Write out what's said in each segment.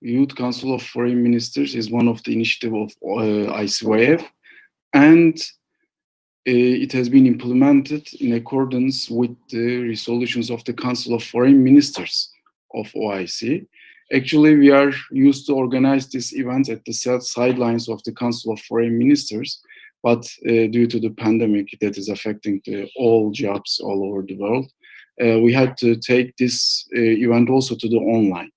Youth Council of Foreign Ministers is one of the initiative of ICYF, and it has been implemented in accordance with the resolutions of the Council of Foreign Ministers of OIC. Actually, we are used to organize these events at the sidelines of the Council of Foreign Ministers, but due to the pandemic that is affecting all jobs all over the world, we had to take this event also to the online.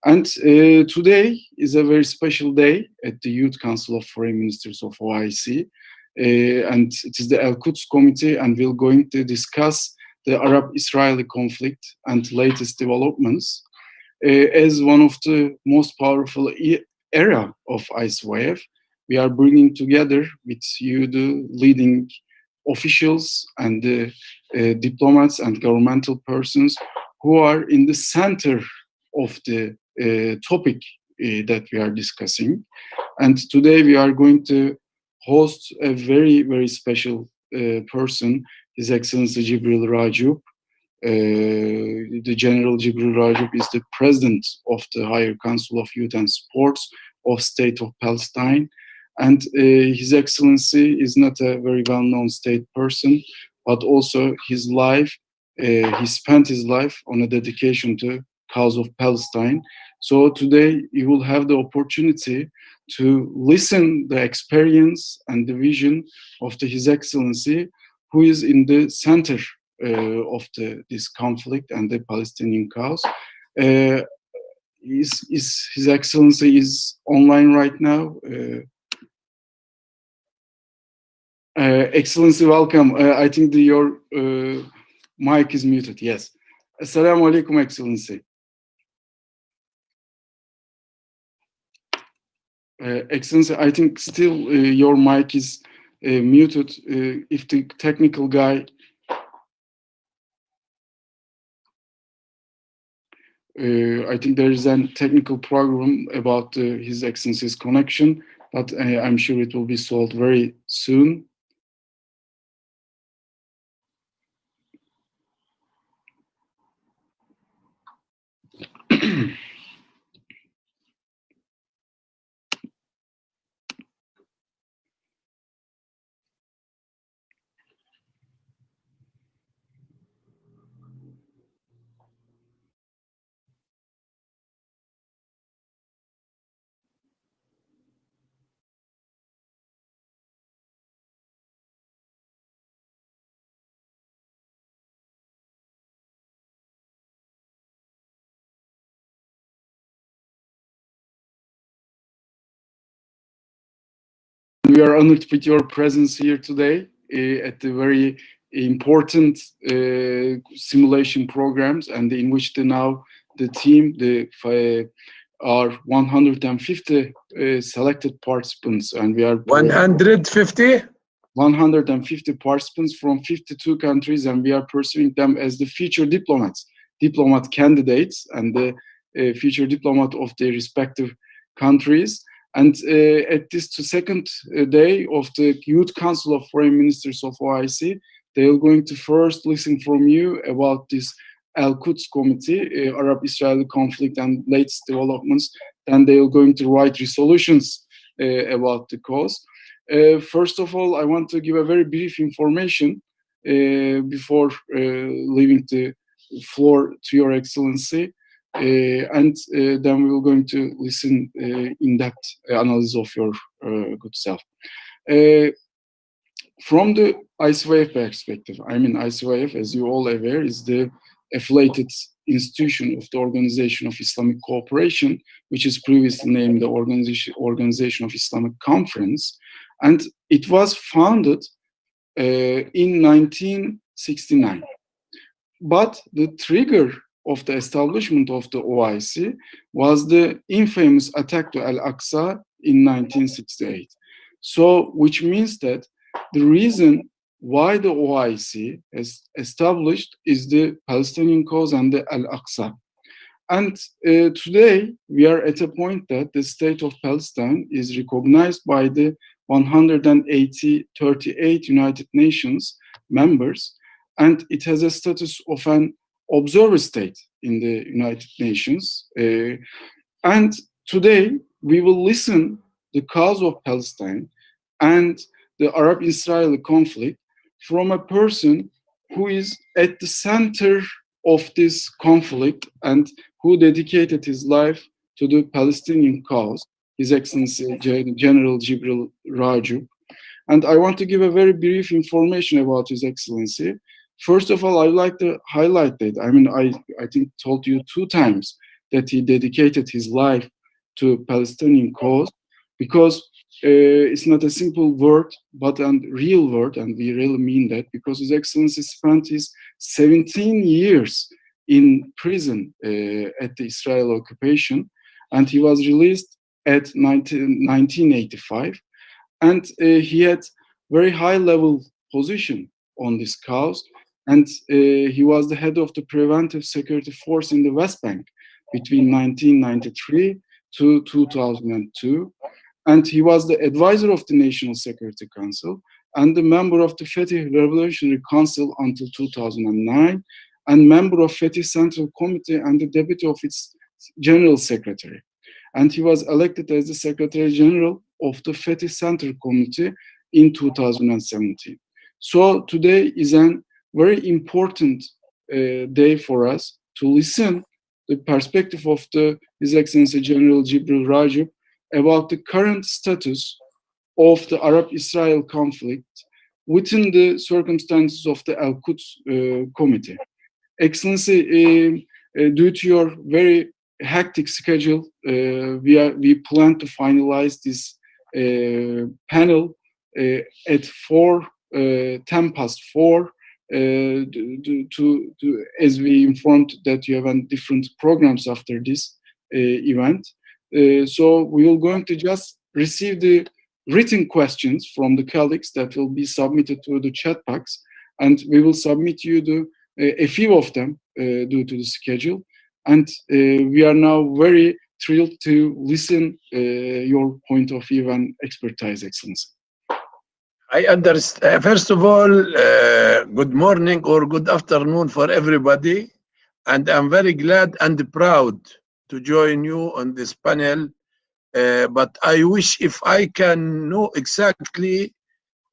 And today is a very special day at the Youth Council of Foreign Ministers of OIC. And it is the Al-Quds Committee, and we're going to discuss the Arab-Israeli conflict and latest developments. As one of the most powerful era of ICYF, we are bringing together with you the leading officials and the diplomats and governmental persons who are in the center of the topic that we are discussing. And today we are going to host a very, very special person, His Excellency Jibril Rajoub. The General Jibril Rajoub is the president of the Higher Council of Youth and Sports of State of Palestine. And His Excellency is not a very well-known state person, but also his life, he spent his life on a dedication to cause of Palestine. So today you will have the opportunity to listen the experience and the vision of His Excellency, who is in the center of this conflict and the Palestinian cause. His Excellency is online right now. Excellency, welcome. I think your mic is muted. Yes. Assalamu alaikum, Excellency. Excellency, I think still your mic is muted. If the technical guy, I think there is a technical problem about His Excellency's connection, but I'm sure it will be solved very soon. We are honored with your presence here today at the very important simulation programs, and in which now the team, are 150 selected participants, and we are 150 participants from 52 countries, and we are pursuing them as the future diplomat candidates, and the future diplomat of their respective countries. And at this second day of the Youth Council of Foreign Ministers of OIC, they are going to first listen from you about this Al-Quds Committee, Arab-Israeli conflict and latest developments. Then they are going to write resolutions about the cause. First of all, I want to give a very brief information before leaving the floor to Your Excellency. And then we will going to listen in-depth analysis of your good self. From the ICYF perspective, I mean, ICYF, as you all aware, is the affiliated institution of the Organization of Islamic Cooperation, which is previously named the Organization of Islamic Conference, and it was founded in 1969. But the trigger of the establishment of the OIC was the infamous attack to Al-Aqsa in 1968. So, which means that the reason why the OIC is established is the Palestinian cause and the Al-Aqsa. And today, we are at a point that the state of Palestine is recognized by the 138 United Nations members, and it has a status of an observer state in the United Nations. And today we will listen the cause of Palestine and the Arab-Israeli conflict from a person who is at the center of this conflict and who dedicated his life to the Palestinian cause, His Excellency General Jibril Raju. And I want to give a very brief information about His Excellency. First of all, I would like to highlight that. I mean, I think told you 2 times that he dedicated his life to Palestinian cause because it's not a simple word, but a real word, and we really mean that because His Excellency spent his 17 years in prison at the Israel occupation, and he was released at 1985, and he had very high level position on this cause, and he was the head of the preventive security force in the West Bank between 1993 to 2002, and he was the advisor of the National Security Council and the member of the Fatih Revolutionary Council until 2009, and member of Fatih Central Committee and the deputy of its general secretary. And he was elected as the Secretary General of the Fatih Central Committee in 2017. So today is a very important day for us to listen the perspective of His Excellency General Jibril Rajab about the current status of the Arab-Israel conflict within the circumstances of the Al-Quds Committee. Excellency, due to your very hectic schedule, we plan to finalize this panel at 4:10 as we informed that you have different programs after this event. So we will going to just receive the written questions from the colleagues that will be submitted to the chat box, and we will submit you a few of them due to the schedule. And we are now very thrilled to listen your point of view and expertise, Excellency. I understand. First of all, good morning or good afternoon for everybody. And I'm very glad and proud to join you on this panel. But I wish if I can know exactly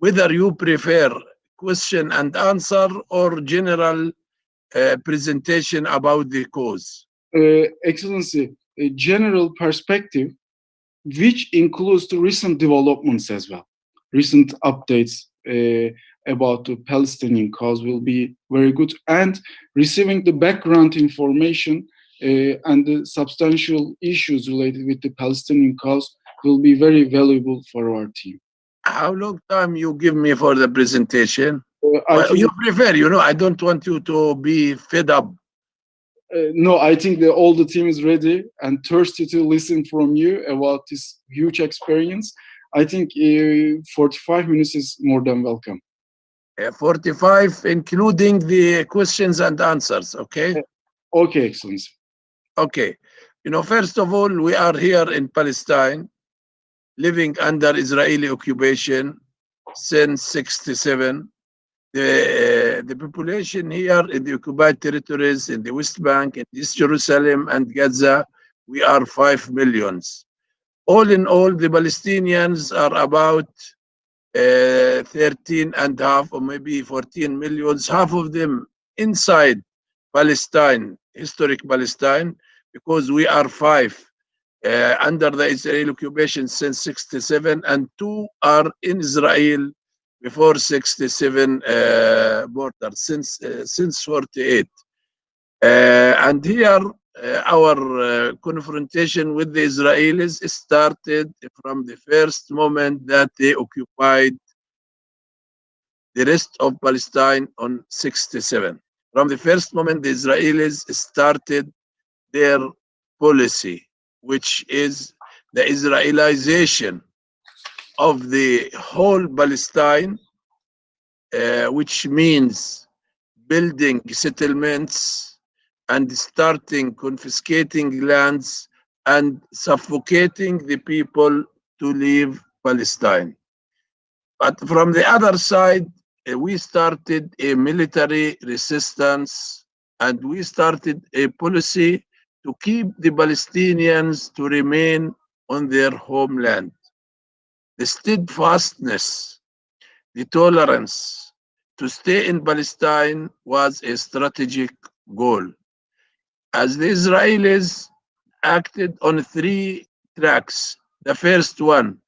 whether you prefer question and answer or general presentation about the cause. Excellency, a general perspective, which includes the recent developments as well. Recent updates about the Palestinian cause will be very good, and receiving the background information and the substantial issues related with the Palestinian cause will be very valuable for our team. How long time you give me for the presentation? Well, you prefer, I don't want you to be fed up. No, I think all the team is ready and thirsty to listen from you about this huge experience. I think 45 minutes is more than welcome. 45, including the questions and answers, okay? Okay, Excellency. Okay. First of all, we are here in Palestine, living under Israeli occupation since 1967. The population here in the occupied territories in the West Bank, in East Jerusalem and Gaza, we are 5 million. All in all, the Palestinians are about 13.5 or maybe 14 million, half of them inside Palestine, historic Palestine, because we are 5 under the Israeli occupation since 1967, and 2 are in Israel before 1967 border, since 1948. And here, our confrontation with the Israelis started from the first moment that they occupied the rest of Palestine on 1967. From the first moment, the Israelis started their policy, which is the Israelization of the whole Palestine, which means building settlements and starting confiscating lands and suffocating the people to leave Palestine. But from the other side, we started a military resistance, and we started a policy to keep the Palestinians to remain on their homeland. The steadfastness, the tolerance to stay in Palestine was a strategic goal. As the Israelis acted on three tracks. The first one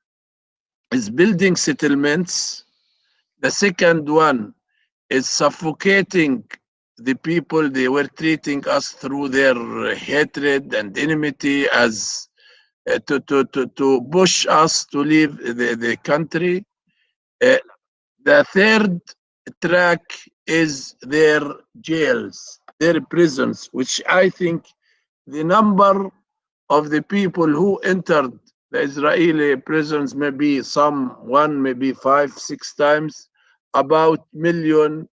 is building settlements. The second one is suffocating the people. They were treating us through their hatred and enmity as to push us to leave the country. The third track is their jails, their prisons, which I think the number of the people who entered the Israeli prisons may be one, maybe 5, 6 times, about million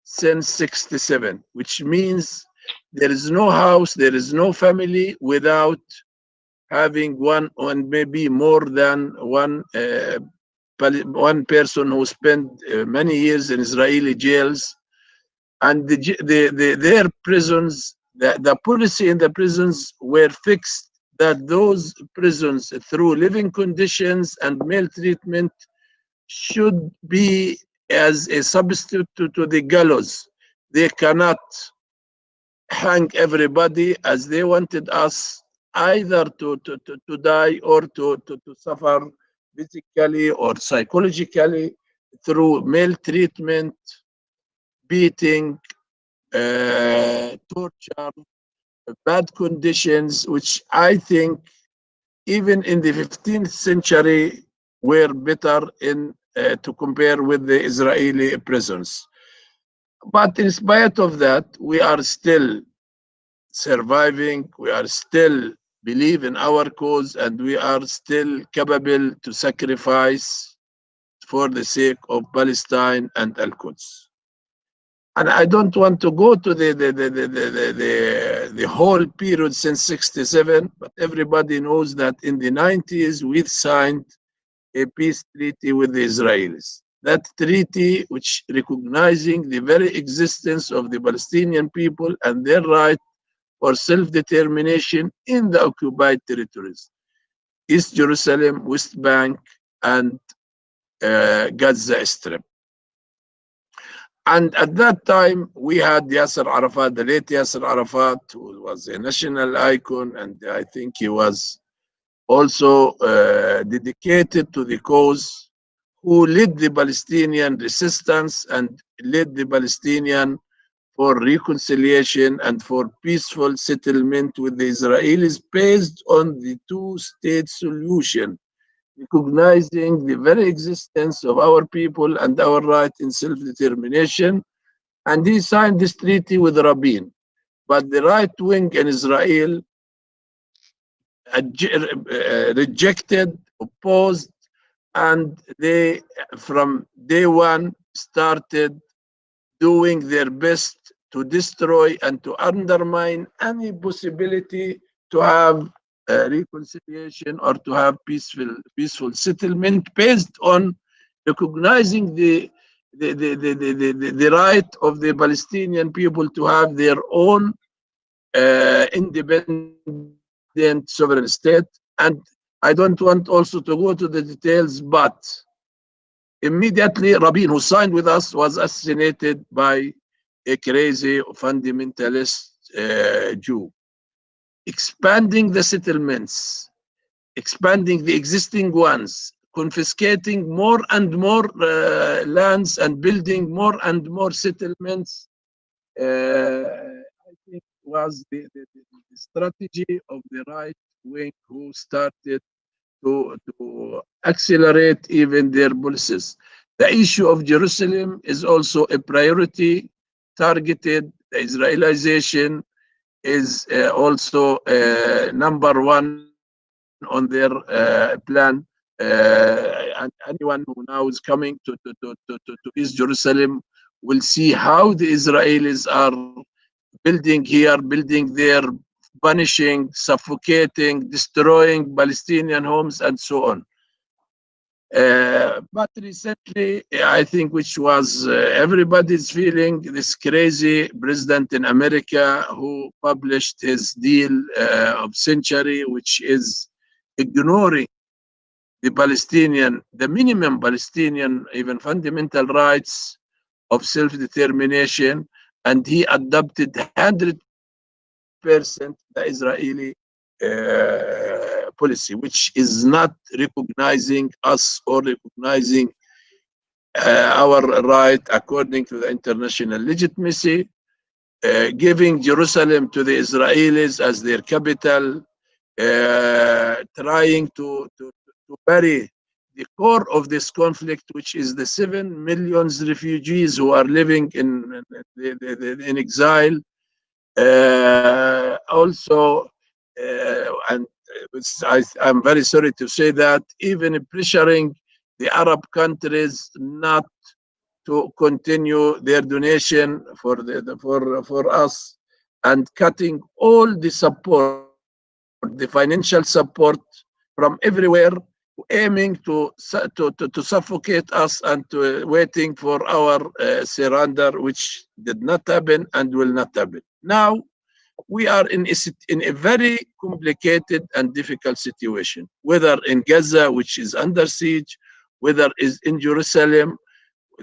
since 67, which means there is no house, there is no family without having one, and maybe more than one person who spent many years in Israeli jails. And their prisons, the policy in the prisons were fixed that those prisons, through living conditions and maltreatment, should be as a substitute to the gallows. They cannot hang everybody, as they wanted us either to die or to suffer physically or psychologically through maltreatment, beating, torture, bad conditions, which I think even in the 15th century were better in to compare with the Israeli prisons. But in spite of that, we are still surviving, we are still believe in our cause, and we are still capable to sacrifice for the sake of Palestine and Al-Quds. And I don't want to go to the whole period since 67, but everybody knows that in the 90s we signed a peace treaty with the Israelis. That treaty, which recognizing the very existence of the Palestinian people and their right for self-determination in the occupied territories, East Jerusalem, West Bank, and Gaza Strip. And at that time, we had Yasser Arafat, the late Yasser Arafat, who was a national icon, and I think he was also dedicated to the cause, who led the Palestinian resistance and led the Palestinian for reconciliation and for peaceful settlement with the Israelis based on the two-state solution, recognizing the very existence of our people and our right in self-determination. And he signed this treaty with Rabin. But the right wing in Israel rejected, opposed, and they, from day one, started doing their best to destroy and to undermine any possibility to have reconciliation or to have peaceful settlement based on recognizing the right of the Palestinian people to have their own independent sovereign state. And I don't want also to go to the details, but immediately Rabin, who signed with us, was assassinated by a crazy fundamentalist Jew. Expanding the settlements, expanding the existing ones, confiscating more and more lands and building more and more settlements, I think was the strategy of the right wing, who started to accelerate even their policies. The issue of Jerusalem is also a priority, targeted. The Israelization is also number one on their plan. And anyone who now is coming to East Jerusalem will see how the Israelis are building here, building there, punishing, suffocating, destroying Palestinian homes, and so on. But recently, I think, which was everybody's feeling, this crazy president in America who published his deal of century, which is ignoring the minimum Palestinian, even fundamental rights of self-determination, and he adopted 100% the Israeli policy, which is not recognizing us or recognizing our right according to the international legitimacy, giving Jerusalem to the Israelis as their capital, trying to bury the core of this conflict, which is the 7 million refugees who are living in exile. Also, and I'm very sorry to say that, even pressuring the Arab countries not to continue their donation for us, and cutting all the support, the financial support from everywhere, aiming to suffocate us and waiting for our surrender, which did not happen and will not happen. Now we are in a very complicated and difficult situation, whether in Gaza, which is under siege, whether is in Jerusalem,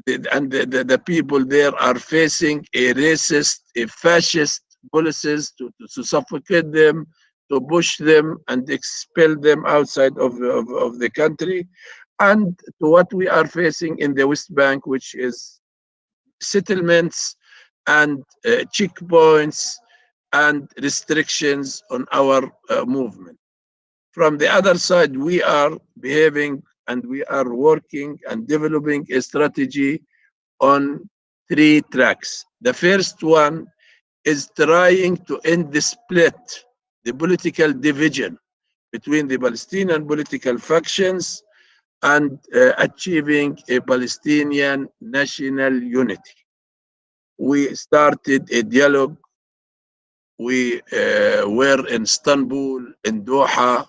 and the people there are facing a racist, a fascist policies to suffocate them, to push them and expel them outside of the country, and to what we are facing in the West Bank, which is settlements and checkpoints and restrictions on our movement. From the other side, we are behaving and we are working and developing a strategy on 3 tracks. The first one is trying to end the split, the political division between the Palestinian political factions, and achieving a Palestinian national unity. We started a dialogue. We were in Istanbul, in Doha,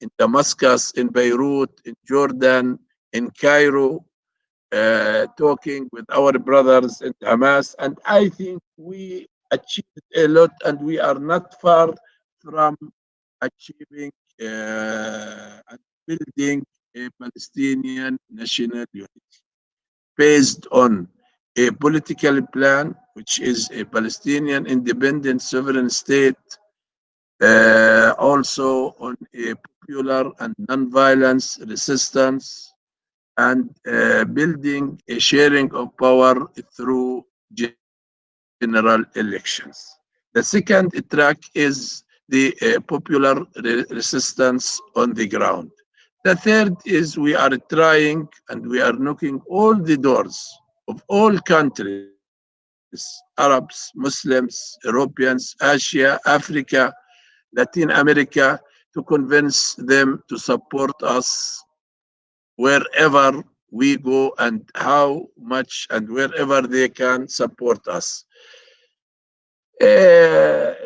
in Damascus, in Beirut, in Jordan, in Cairo, talking with our brothers in Hamas. And I think we achieved a lot, and we are not far from achieving and building a Palestinian national unity based on a political plan, which is a Palestinian independent sovereign state, also on a popular and non-violence resistance, and building a sharing of power through general elections. The second track is the popular resistance on the ground. The third is we are trying and we are knocking all the doors of all countries, Arabs, Muslims, Europeans, Asia, Africa, Latin America, to convince them to support us wherever we go and how much and wherever they can support us.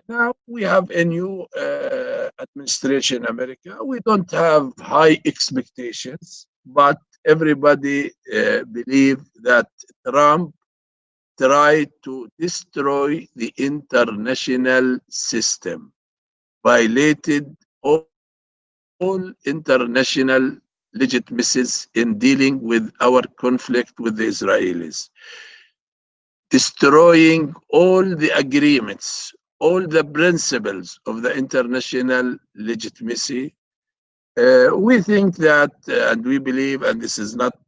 Now we have a new administration in America. We don't have high expectations, but everybody believe that Trump tried to destroy the international system, violated all international legitimacies in dealing with our conflict with the Israelis, destroying all the agreements, all the principles of the international legitimacy. We think that, and we believe, and this is not,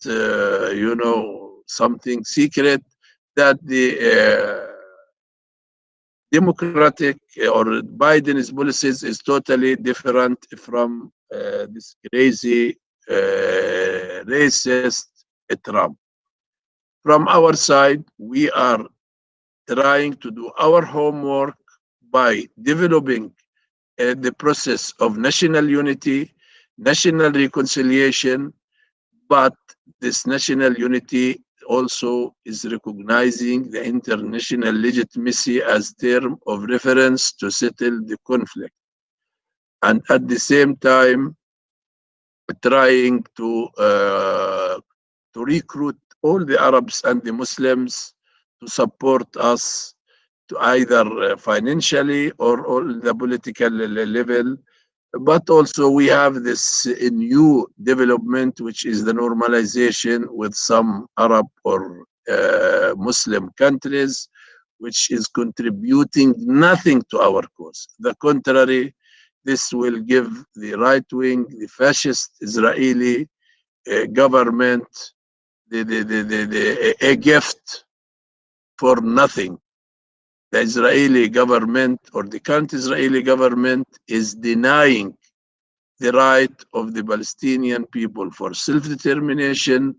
something secret, that the democratic or Biden's policies is totally different from this crazy racist Trump. From our side, we are trying to do our homework by developing the process of national unity, national reconciliation, but this national unity also is recognizing the international legitimacy as term of reference to settle the conflict. And at the same time, trying to recruit all the Arabs and the Muslims to support us to either financially or the political level. But also we have this new development, which is the normalization with some Arab or Muslim countries, which is contributing nothing to our cause. The contrary, this will give the right wing, the fascist Israeli government a gift for nothing. The Israeli government or the current Israeli government is denying the right of the Palestinian people for self-determination,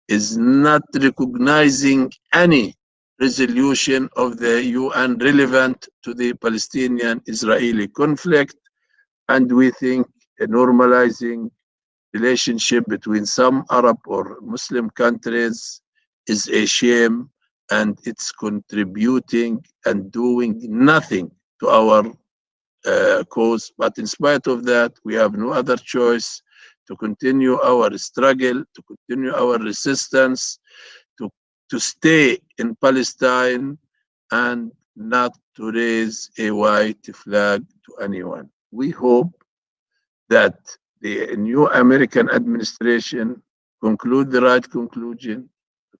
is not recognizing any resolution of the UN relevant to the Palestinian-Israeli conflict, and we think a normalizing relationship between some Arab or Muslim countries is a shame, and it's contributing and doing nothing to our cause. But in spite of that, we have no other choice to continue our struggle, to continue our resistance, to, to stay in Palestine and not to raise a white flag to anyone. We hope that the new American administration conclude the right conclusion,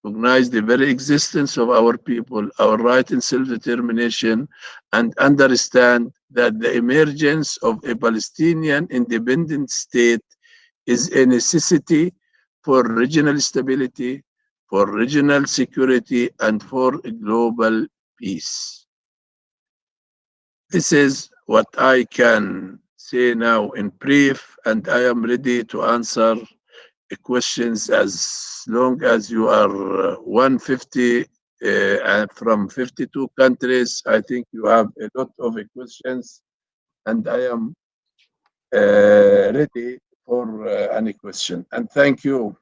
recognize the very existence of our people, our right in self-determination, and understand that the emergence of a Palestinian independent state is a necessity for regional stability, for regional security, and for global peace. This is what I can say now in brief, and I am ready to answer questions as long as you are 150 and from 52 countries. I think you have a lot of questions, and I am ready for any question. And thank you.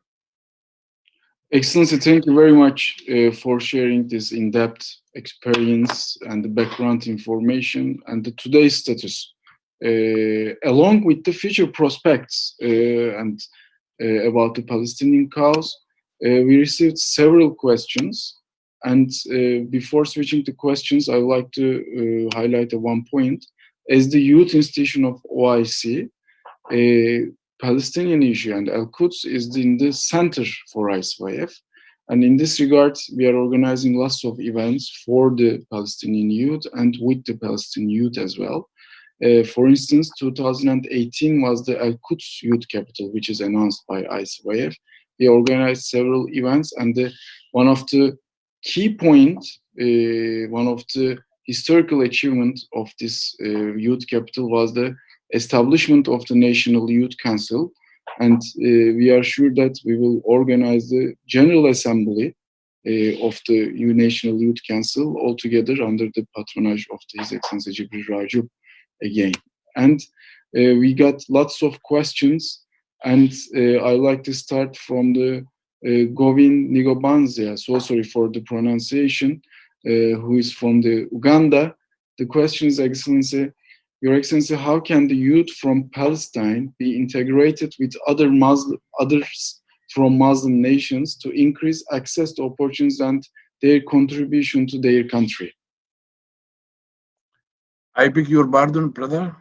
Excellency, thank you very much for sharing this in-depth experience and the background information and the today's status, along with the future prospects and about the Palestinian cause. We received several questions, and before switching to questions, I would like to highlight one point. As the youth institution of OIC, Palestinian issue and Al-Quds is in the center for ICYF. And in this regard, we are organizing lots of events for the Palestinian youth and with the Palestinian youth as well. For instance, 2018 was the Al-Quds Youth Capital, which is announced by ICYF. We organized several events, and one of the key points, one of the historical achievements of this youth capital was the establishment of the National Youth Council, and we are sure that we will organize the General Assembly of the National Youth Council altogether under the patronage of His Excellency Jibril Rajub again. And we got lots of questions, and I'd like to start from the Govin Nigobanzia, so sorry for the pronunciation, who is from the Uganda. The question is, Excellency, Your Excellency, how can the youth from Palestine be integrated with others from Muslim nations to increase access to opportunities and their contribution to their country? I beg your pardon, brother?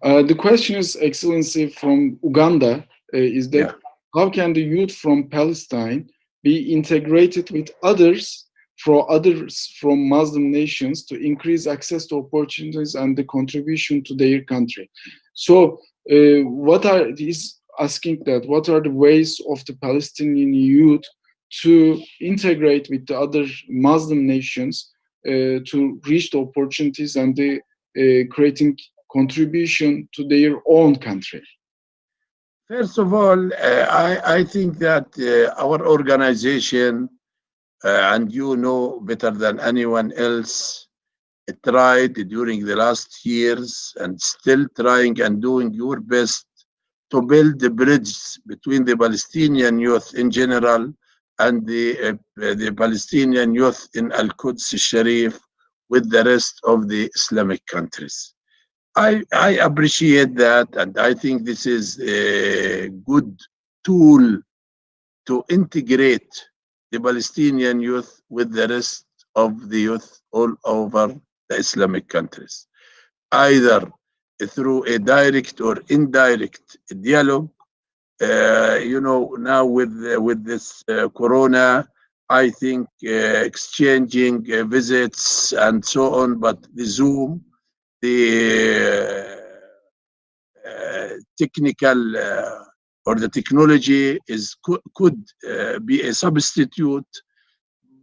The question is, Excellency, from Uganda, is that how can the youth from Palestine be integrated with others from Muslim nations to increase access to opportunities and the contribution to their country? So what are these asking that, what are the ways of the Palestinian youth to integrate with the other Muslim nations to reach the opportunities and the creating contribution to their own country? First of all, I think that our organization, and you know better than anyone else, tried during the last years and still trying and doing your best to build the bridge between the Palestinian youth in general and the Palestinian youth in Al-Quds Sharif with the rest of the Islamic countries. I appreciate that, and I think this is a good tool to integrate the Palestinian youth with the rest of the youth all over the Islamic countries, either through a direct or indirect dialogue. Now with this corona, I think exchanging visits and so on, but the Zoom, the technical or the technology could be a substitute,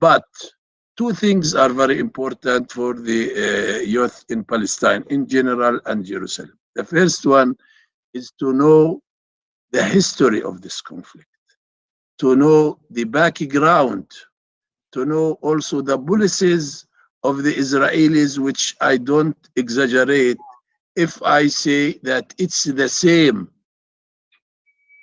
but two things are very important for the youth in Palestine in general and Jerusalem. The first one is to know the history of this conflict, to know the background, to know also the policies of the Israelis, which I don't exaggerate if I say that it's the same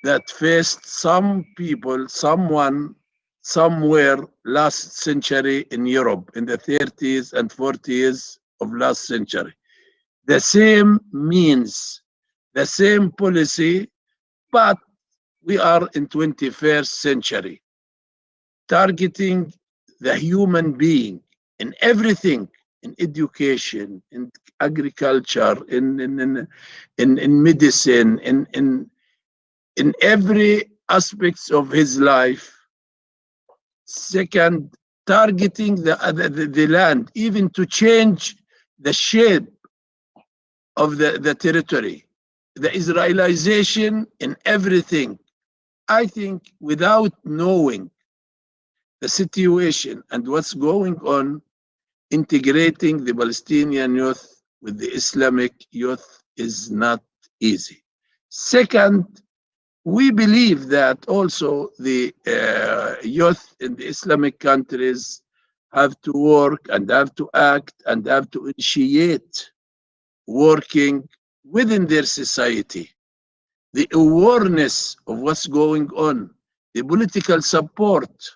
that faced some people, someone, somewhere last century in Europe in the 30s and 40s of last century. The same means, the same policy, but we are in 21st century, targeting the human being in everything, in education, in agriculture, in medicine, in every aspects of his life. Second, targeting the land, even to change the shape of the territory, the Israelization in everything. I think without knowing the situation and what's going on, integrating the Palestinian youth with the Islamic youth is not easy. Second, we believe that also the youth in the Islamic countries have to work and have to act and have to initiate working within their society. The awareness of what's going on, the political support,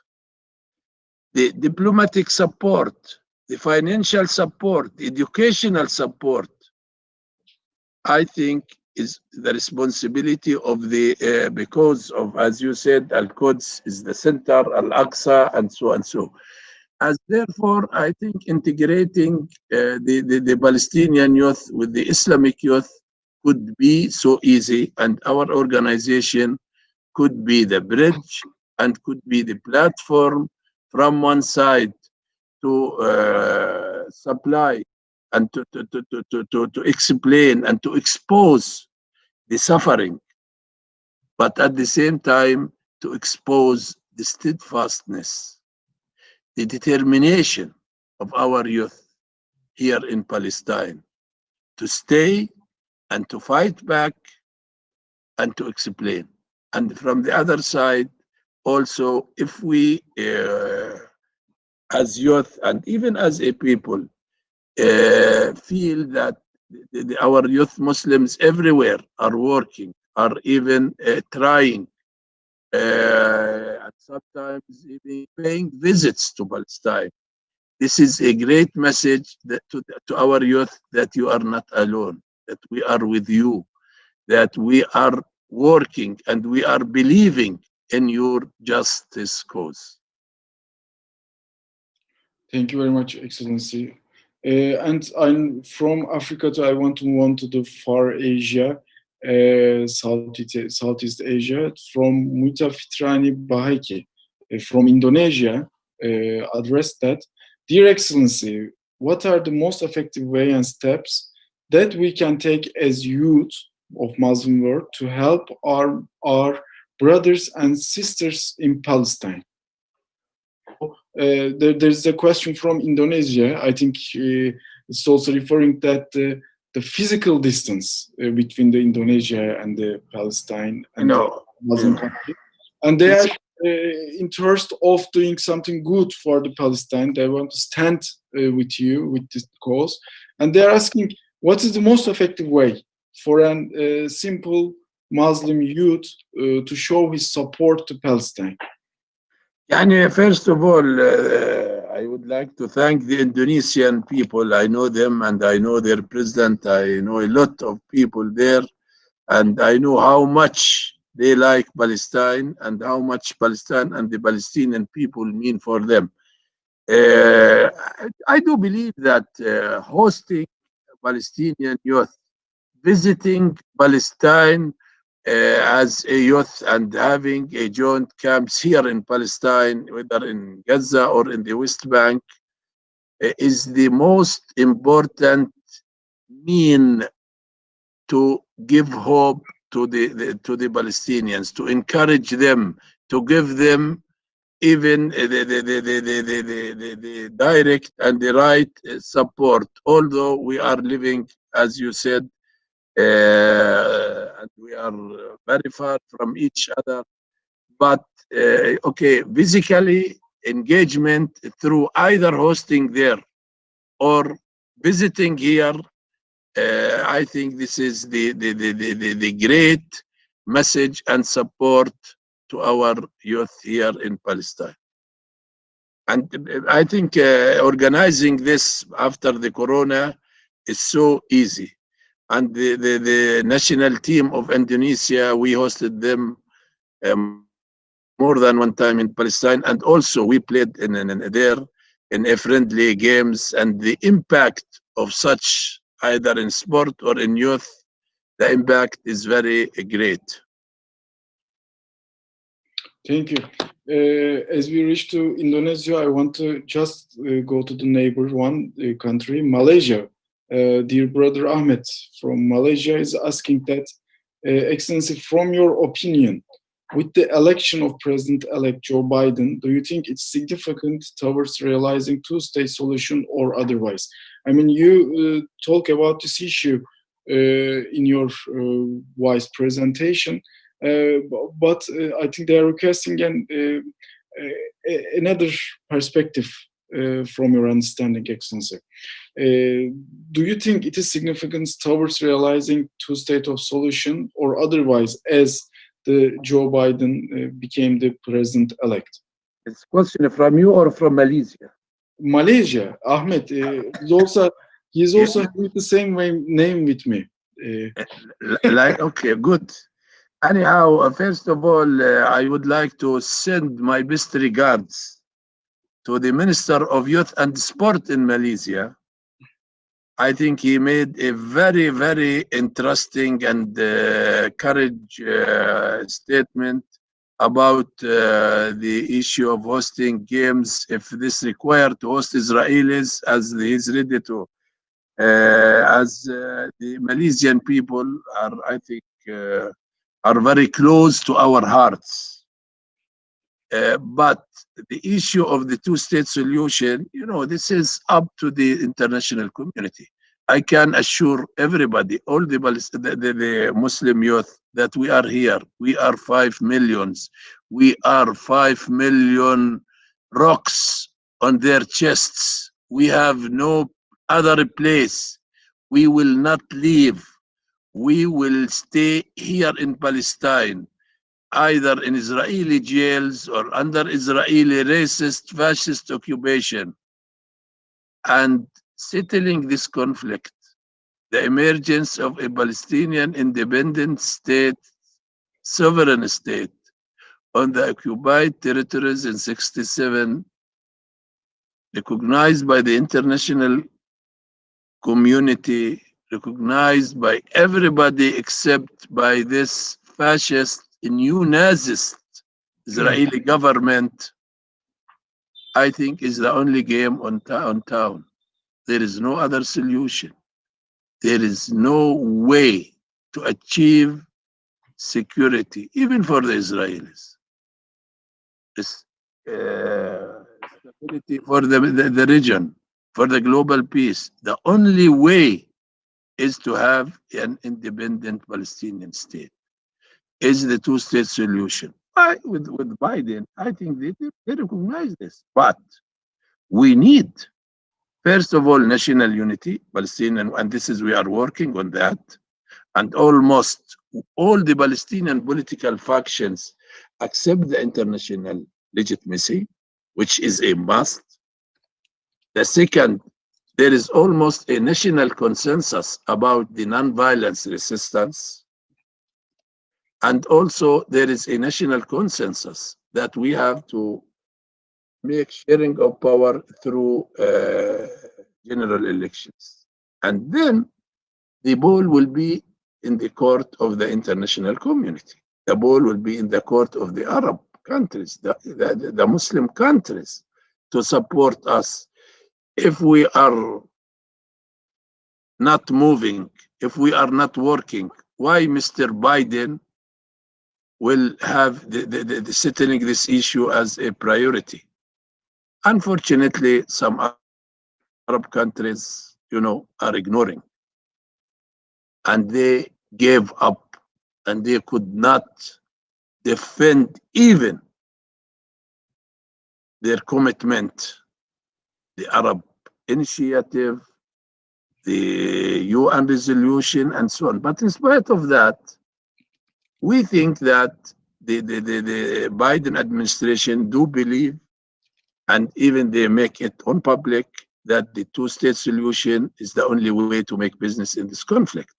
the diplomatic support, the financial support, the educational support, I think is the responsibility of the, because of, as you said, Al-Quds is the center, Al-Aqsa, and so and so. As therefore, I think integrating the Palestinian youth with the Islamic youth could be so easy, and our organization could be the bridge and could be the platform from one side to supply and to explain and to expose the suffering, but at the same time to expose the steadfastness, the determination of our youth here in Palestine to stay and to fight back and to explain. And from the other side, also, if we, as youth and even as a people, feel that our youth Muslims everywhere are working, are even trying, and sometimes even paying visits to Palestine. This is a great message that to our youth that you are not alone, that we are with you, that we are working and we are believing in your justice cause. Thank you very much, Excellency. And I'm from Africa, I want to move on to the Far Asia, Southeast Asia, from Muta Fitrani Bahaki, from Indonesia, addressed that. Dear Excellency, what are the most effective way and steps that we can take as youth of Muslim world to help our brothers and sisters in Palestine? There's a question from Indonesia. I think it's also referring that the physical distance between the Indonesia and the Palestine and the Muslim country, and they are interested of doing something good for the Palestine. They want to stand with you with this cause, and they are asking what is the most effective way for a simple Muslim youth to show his support to Palestine. Yani, first of all, I would like to thank the Indonesian people. I know them and I know their president. I know a lot of people there, and I know how much they like Palestine and how much Palestine and the Palestinian people mean for them. Uh, I do believe that hosting Palestinian youth, visiting Palestine as a youth and having a joint camps here in Palestine, whether in Gaza or in the West Bank, is the most important mean to give hope to the Palestinians, to encourage them, to give them even the direct and the right support. Although we are living, as you said, and we are very far from each other, but okay, physically engagement through either hosting there or visiting here, I think this is the great message and support to our youth here in Palestine. And I think organizing this after the corona is so easy. And the national team of Indonesia, we hosted them more than one time in Palestine, and also we played there in a friendly games, and the impact of such either in sport or in youth, the impact is very great. Thank you. As we reach to Indonesia, I want to just go to the neighbor one country, Malaysia. Dear brother Ahmed from Malaysia is asking that, Excellency, from your opinion, with the election of President-elect Joe Biden, do you think it's significant towards realizing two-state solution or otherwise? I mean, you talk about this issue in your wise presentation, but I think they are requesting another perspective from your understanding, Excellency. Do you think it is significant towards realizing two-state of solution or otherwise as the Joe Biden became the president-elect? It's a question from you or from Malaysia? Malaysia, Ahmed, he's also with the same name with me. Like, okay, good. Anyhow, first of all, I would like to send my best regards to the Minister of Youth and Sport in Malaysia. I think he made a very, very interesting and courage statement about the issue of hosting games, if this required to host Israelis, as he's ready to. As the Malaysian people are, I think, are very close to our hearts. But the issue of the two-state solution, you know, this is up to the international community. I can assure everybody, all the Muslim youth, that we are here. We are 5 millions. We are 5 million rocks on their chests. We have no other place. We will not leave. We will stay here in Palestine, either in Israeli jails or under Israeli racist, fascist occupation. And settling this conflict, the emergence of a Palestinian independent state, sovereign state, on the occupied territories in 1967, recognized by the international community, recognized by everybody except by this fascist, new Nazist Israeli government, I think is the only game on town. There is no other solution. There is no way to achieve security, even for the Israelis. Stability for the region, for the global peace. The only way is to have an independent Palestinian state, is the two-state solution. With Biden, I think they recognize this. But we need, first of all, national unity, Palestinian, and this is, we are working on that. And almost all the Palestinian political factions accept the international legitimacy, which is a must. The second, there is almost a national consensus about the nonviolence resistance. And also there is a national consensus that we have to make sharing of power through general elections. And then the ball will be in the court of the international community. The ball will be in the court of the Arab countries, the Muslim countries, to support us. If we are not moving, if we are not working, why Mr. Biden will have the settling this issue as a priority? Unfortunately, some Arab countries, are ignoring. And they gave up, and they could not defend even their commitment, the Arab initiative, the UN resolution, and so on. But in spite of that, we think that the Biden administration do believe, and even they make it on public, that the two-state solution is the only way to make business in this conflict.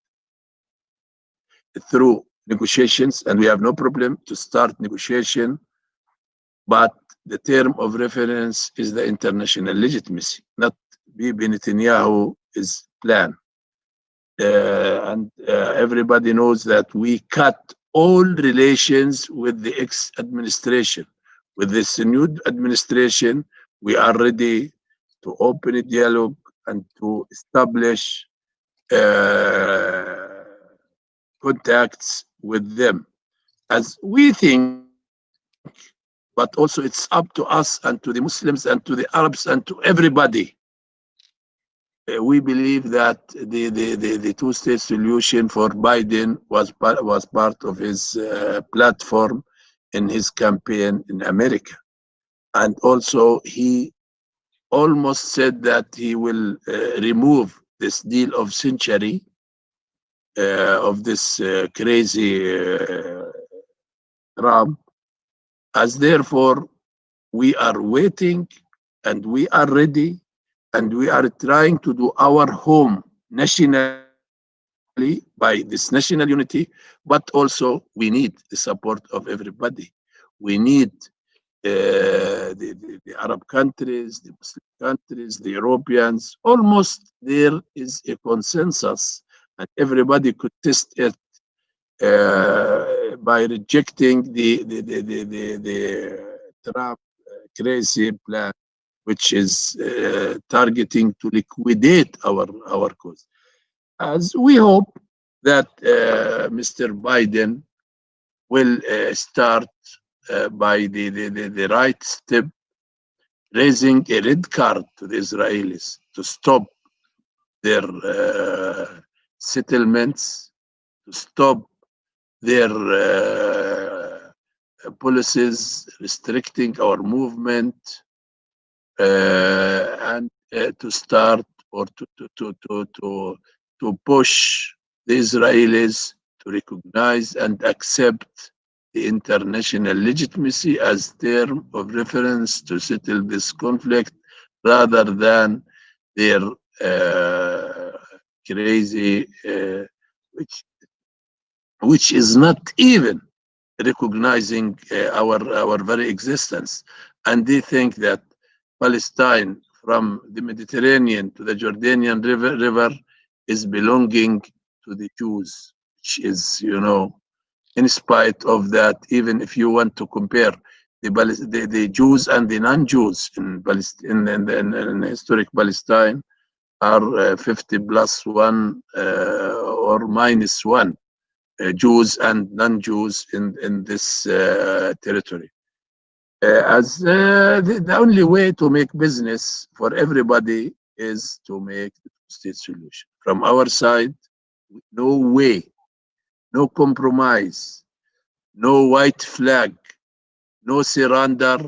Through negotiations, and we have no problem to start negotiation, but the term of reference is the international legitimacy, not Bibi Netanyahu's plan. And everybody knows that we cut all relations with the ex-administration. With this new administration, we are ready to open a dialogue and to establish contacts with them, as we think. But also it's up to us and to the Muslims and to the Arabs and to everybody. We believe that the two-state solution for Biden was part of his platform in his campaign in America. And also he almost said that he will remove this deal of century of this crazy Trump. As therefore, we are waiting and we are ready and we are trying to do our home nationally by this national unity, but also we need the support of everybody. We need the Arab countries, the Muslim countries, the Europeans. Almost there is a consensus, and everybody could test it by rejecting the Trump crazy plan, which is targeting to liquidate our cause. As we hope that Mr. Biden will start by the right step, raising a red card to the Israelis to stop their settlements, to stop their policies restricting our movement, and to start or to push the Israelis to recognize and accept the international legitimacy as term of reference to settle this conflict, rather than their crazy, which is not even recognizing our very existence. And they think that Palestine, from the Mediterranean to the Jordanian river is belonging to the Jews, which is, in spite of that, even if you want to compare the Jews and the non-Jews in historic Palestine are 50 plus 1 or minus 1 Jews and non-Jews in this territory. As the only way to make business for everybody is to make the two-state solution. From our side, no way, no compromise, no white flag, no surrender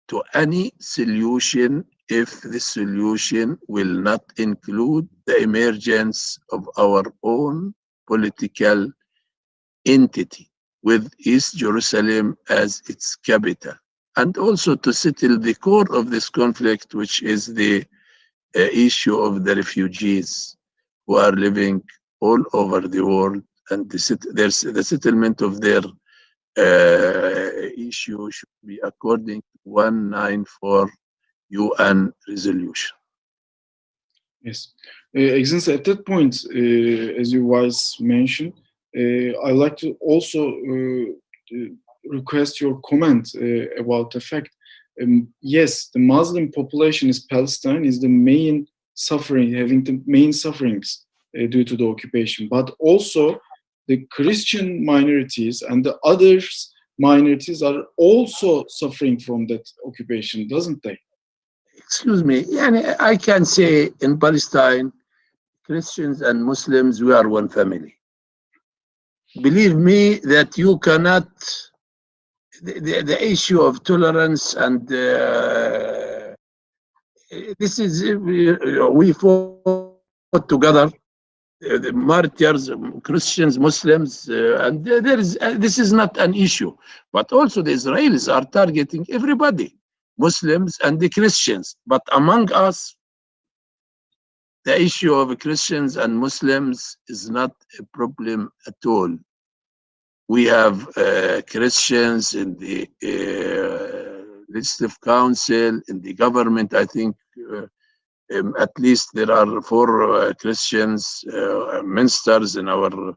to any solution if the solution will not include the emergence of our own political entity with East Jerusalem as its capital. and also to settle the core of this conflict, which is the issue of the refugees who are living all over the world, and the settlement of their issue should be according to 194 UN resolution. Yes. Excellency, at that point, as you wise mentioned, I'd like to also request your comment about the fact, yes, the Muslim population is Palestine, is the main suffering, having the main sufferings due to the occupation, but also the Christian minorities and the others minorities are also suffering from that occupation, doesn't they? Excuse me, I can say in Palestine, Christians and Muslims, we are one family. Believe me that you cannot, the issue of tolerance and this is, we fought together, the martyrs, Christians, Muslims, and this is not an issue. But also the Israelis are targeting everybody, Muslims and the Christians. But among us, the issue of Christians and Muslims is not a problem at all. We have Christians in the legislative council, in the government. I think at least there are 4 Christians ministers in our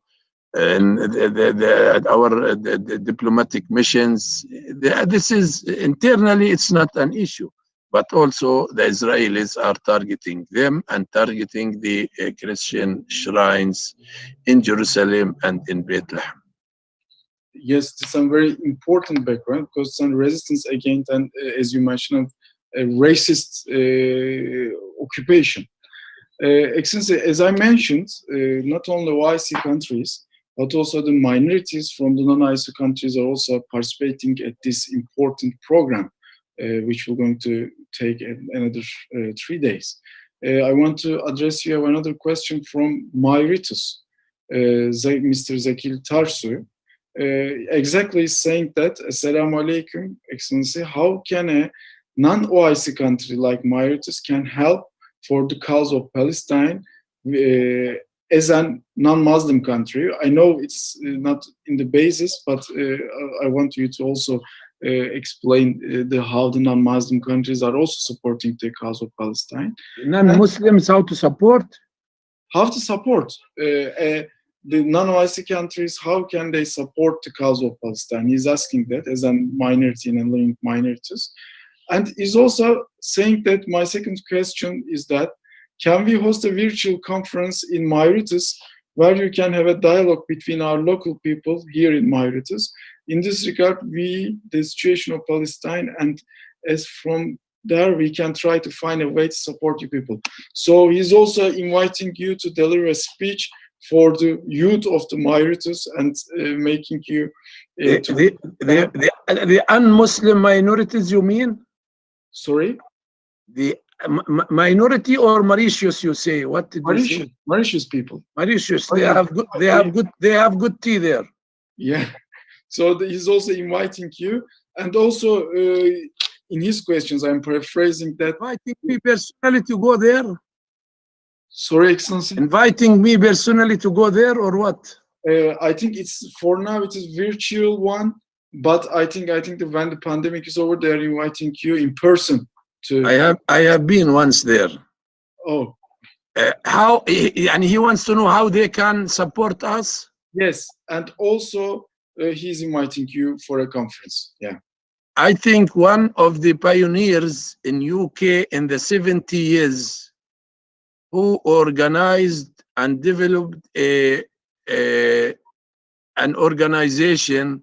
the diplomatic missions. This is internally, it's not an issue, but also the Israelis are targeting them and targeting the Christian shrines in Jerusalem and in Bethlehem. Yes, this is a very important background because some resistance against, and as you mentioned, a racist occupation. Excellency, as I mentioned, not only OIC countries, but also the minorities from the non-OIC countries are also participating at this important program, which we're going to take another 3 days. I want to address you another question from Mauritius, Mr. Zakil Tarsu. Exactly saying that, Assalamu alaikum, Excellency, how can a non-OIC country like Mauritius can help for the cause of Palestine as a non-Muslim country? I know it's not in the basis, but I want you to also explain how the non-Muslim countries are also supporting the cause of Palestine. Non-Muslims, how to support? How to support the non-OIC countries, how can they support the cause of Palestine? He's asking that as a minority and living minorities. And he's also saying that my second question is that, can we host a virtual conference in Mauritius where you can have a dialogue between our local people here in Mauritius? In this regard, the situation of Palestine, and as from there, we can try to find a way to support you people. So he's also inviting you to deliver a speech for the youth of the Mauritius and making you... the un-Muslim minorities, you mean? Sorry? The minority or Mauritius, you say? What did you say? Mauritius people. Mauritius, they have good tea there. Yeah. So he's also inviting you, and also in his questions, I'm paraphrasing that. Inviting me personally to go there. Sorry, Excellency. Inviting me personally to go there, or what? I think it's for now it is virtual one, but I think that when the pandemic is over, they are inviting you in person to. I have been once there. Oh. How? And he wants to know how they can support us. Yes, and also he's inviting you for a conference. Yeah. I think one of the pioneers in UK in the 70 years who organized and developed an organization,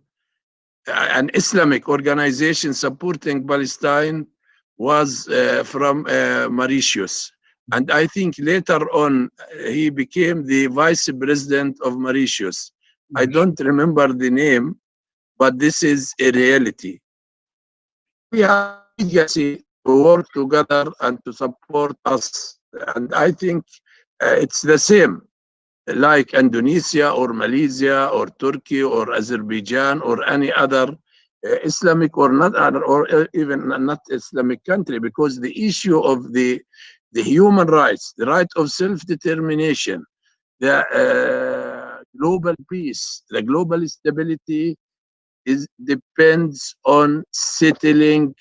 an Islamic organization supporting Palestine, was from Mauritius. And I think later on, he became the vice president of Mauritius. I don't remember the name, but this is a reality. We have legacy to work together and to support us. And I think it's the same, like Indonesia or Malaysia or Turkey or Azerbaijan or any other Islamic or not, or even not Islamic country, because the issue of the human rights, the right of self-determination, the global peace, the global stability depends on settling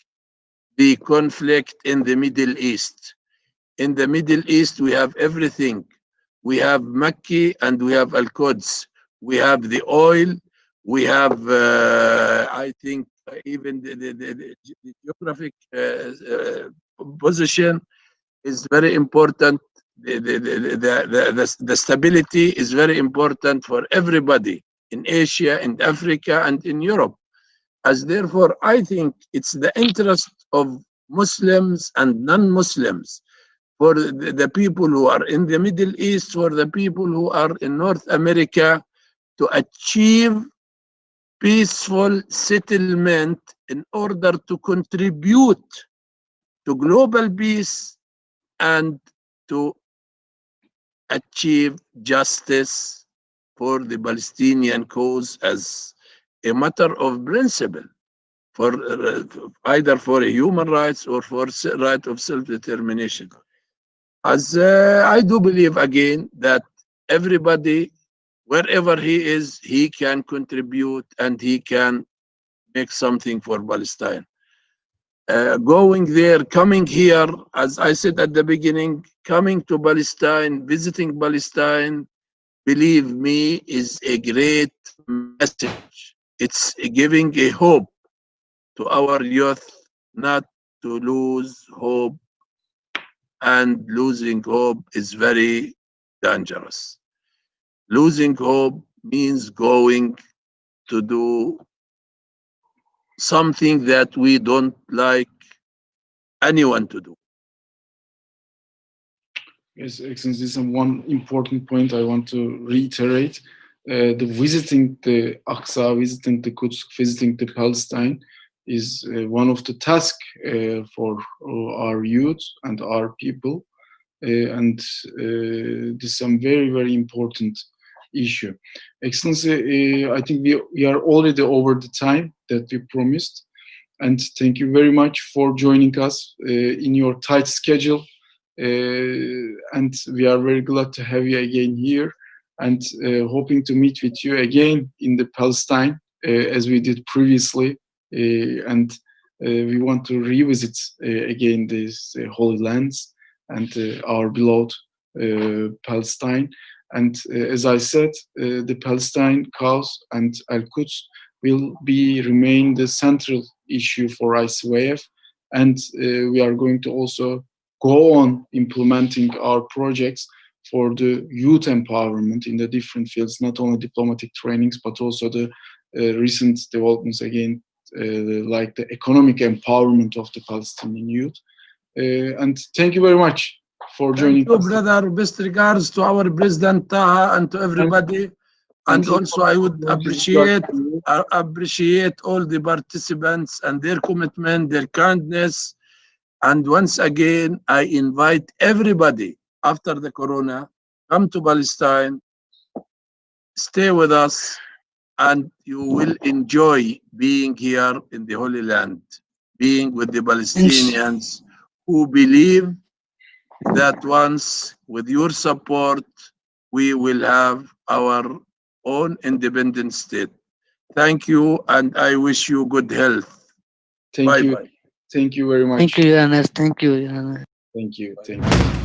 the conflict in the Middle East. In the Middle East, we have everything. We have Makki and we have Al-Quds. We have the oil. We have, I think, even the geographic position is very important. The stability is very important for everybody in Asia, in Africa, and in Europe. As therefore, I think it's the interest of Muslims and non-Muslims, for the people who are in the Middle East, for the people who are in North America, to achieve peaceful settlement in order to contribute to global peace and to achieve justice for the Palestinian cause as a matter of principle, for either for human rights or for right of self-determination. As I do believe again that everybody, wherever he is, he can contribute and he can make something for Palestine. Going there, coming here, as I said at the beginning, coming to Palestine, visiting Palestine, believe me, is a great message. It's giving a hope to our youth not to lose hope, and losing hope is very dangerous. Losing hope means going to do something that we don't like anyone to do. Yes, Excellency, this is one important point I want to reiterate. The visiting the Aqsa, visiting the Quds, visiting the Palestine is one of the tasks for our youth and our people. And this is some very, very important issue. Excellency, I think we are already over the time that we promised. And thank you very much for joining us in your tight schedule. And we are very glad to have you again here, and hoping to meet with you again in the Palestine as we did previously. And we want to revisit again these holy lands and our beloved Palestine. And as I said, the Palestine cause and Al-Quds will remain the central issue for ICYF, and we are going to also go on implementing our projects for the youth empowerment in the different fields, not only diplomatic trainings, but also the recent developments again, like the economic empowerment of the Palestinian youth. And thank you very much for joining us. Brother. Best regards to our President Taha and to everybody. And also I would appreciate all the participants and their commitment, their kindness. And once again, I invite everybody after the corona, come to Palestine, stay with us, and you will enjoy being here in the Holy Land, being with the Palestinians who believe that once, with your support, we will have our own independent state. Thank you, and I wish you good health. Thank you. Bye. Thank you very much. Thank you, Yanis. Thank you, Yanis. Thank you. Thank you.